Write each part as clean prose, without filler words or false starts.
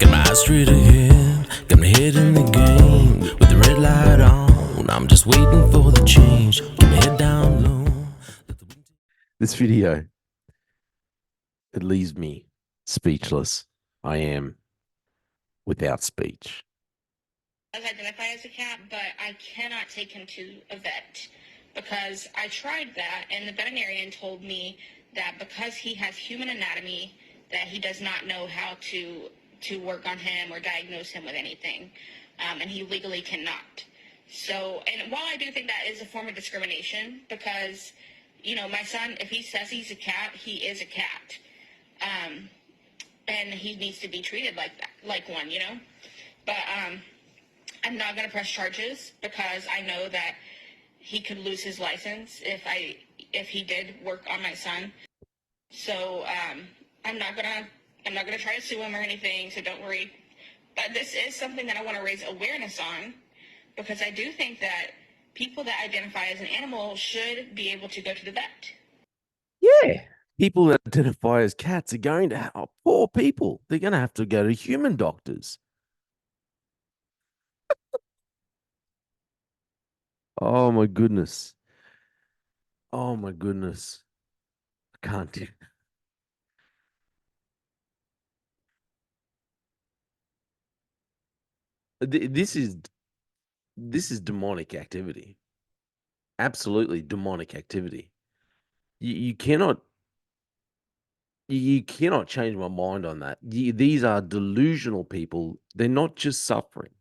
Got my eyes straight ahead, got my head in the game. With the red light on, I'm just waiting for the change. Keep my head down low. This video, it leaves me speechless. I am without speech. Does identify as a cat, but I cannot take him to a vet because I tried that, and the veterinarian told me that because he has human anatomy, that he does not know how to work on him or diagnose him with anything, and he legally cannot. So, and while I do think that is a form of discrimination, because my son, if he says he's a cat, he is a cat, and he needs to be treated like that, like one. But I'm not going to press charges because I know that he could lose his license if he did work on my son. So I'm not gonna try to sue him or anything. So don't worry. But this is something that I want to raise awareness on, because I do think that people that identify as an animal should be able to go to the vet. Yeah. People that identify as cats are going to have, poor people, they're going to have to go to human doctors. Oh my goodness. Oh my goodness. I can't do. This is demonic activity. Absolutely demonic activity. You cannot change my mind on that. These are delusional people. They're not just suffering.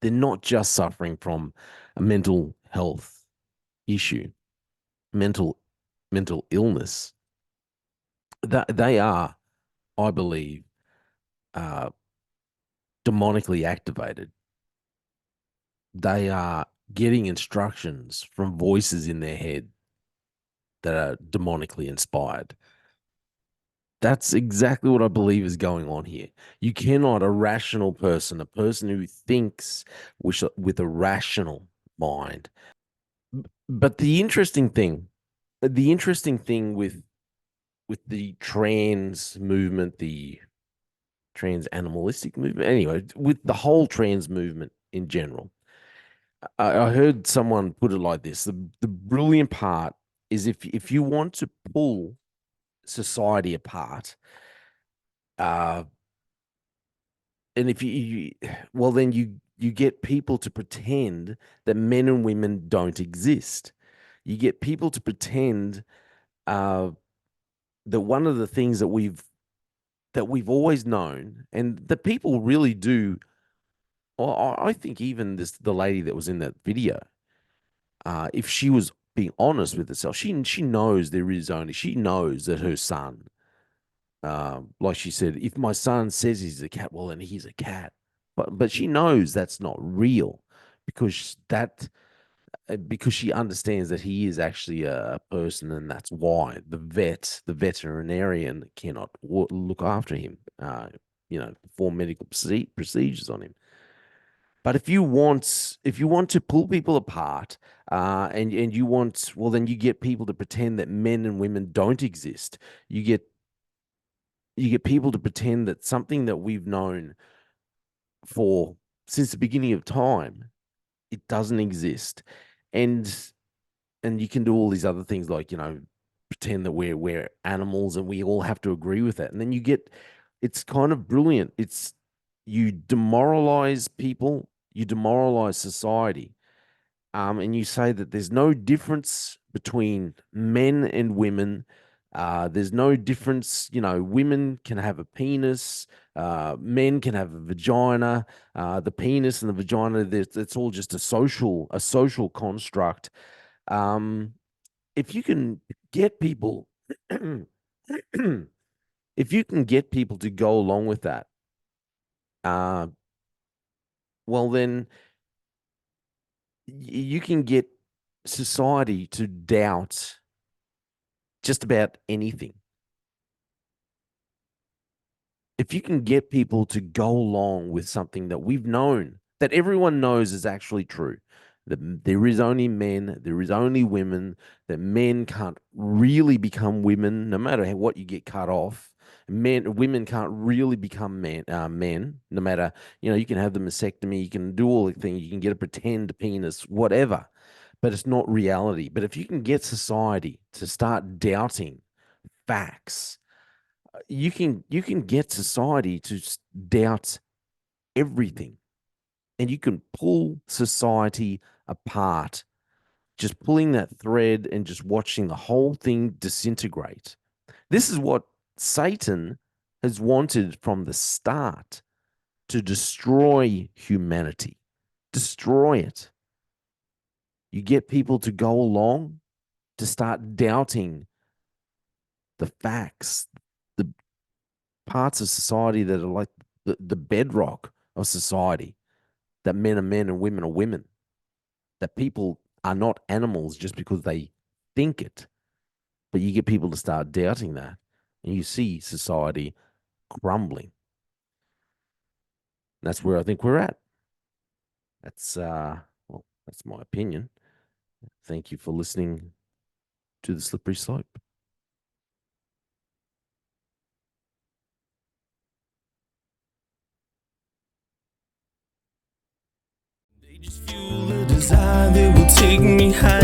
They're not just suffering from a mental health issue, mental mental illness. That they are, I believe, uh, demonically activated. They are getting instructions from voices in their head that are demonically inspired. That's exactly what I believe is going on here. You cannot, a rational person, a person who thinks with a rational mind. But the interesting thing with the trans movement, the trans animalistic movement, anyway, with the whole trans movement in general, I heard someone put it like this: the brilliant part is if you want to pull society apart, uh, and if well, then you get people to pretend that men and women don't exist. You get people to pretend uh, that one of the things that we've always known, and that people really do. Well, I think even the lady that was in that video, if she was being honest with herself, she knows she knows that her son, like she said, if my son says he's a cat, well, then he's a cat. But she knows that's not real, because because she understands that he is actually a person, and that's why the veterinarian cannot look after him, perform medical procedures on him. But if you want to pull people apart, and you want, well, then you get people to pretend that men and women don't exist. You get people to pretend that something that we've known for since the beginning of time, it doesn't exist. And and you can do all these other things, like, pretend that we're animals, and we all have to agree with that. And then it's kind of brilliant. You demoralize people, you demoralize society, and you say that there's no difference between men and women. There's no difference. Women can have a penis, men can have a vagina. The penis and the vagina, that's all just a social construct. Um, if you can get people, if you can get people to go along with that, uh, well, then you can get society to doubt just about anything. If you can get people to go along with something that we've known, that everyone knows is actually true, that there is only men, there is only women, that men can't really become women, no matter what you get cut off. Women can't really become men, no matter, you can have the mastectomy, you can do all the things, you can get a pretend penis, whatever, but it's not reality. But if you can get society to start doubting facts, you can get society to doubt everything, and you can pull society apart, just pulling that thread and just watching the whole thing disintegrate. This is what Satan has wanted from the start, to destroy humanity, destroy it. You get people to go along to start doubting the facts, the parts of society that are like the bedrock of society, that men are men and women are women, that people are not animals just because they think it. But you get people to start doubting that, and you see society crumbling. That's where I think we're at. That's that's my opinion. Thank you for listening to The Slippery Slope. They just fuel a desire that will take me high.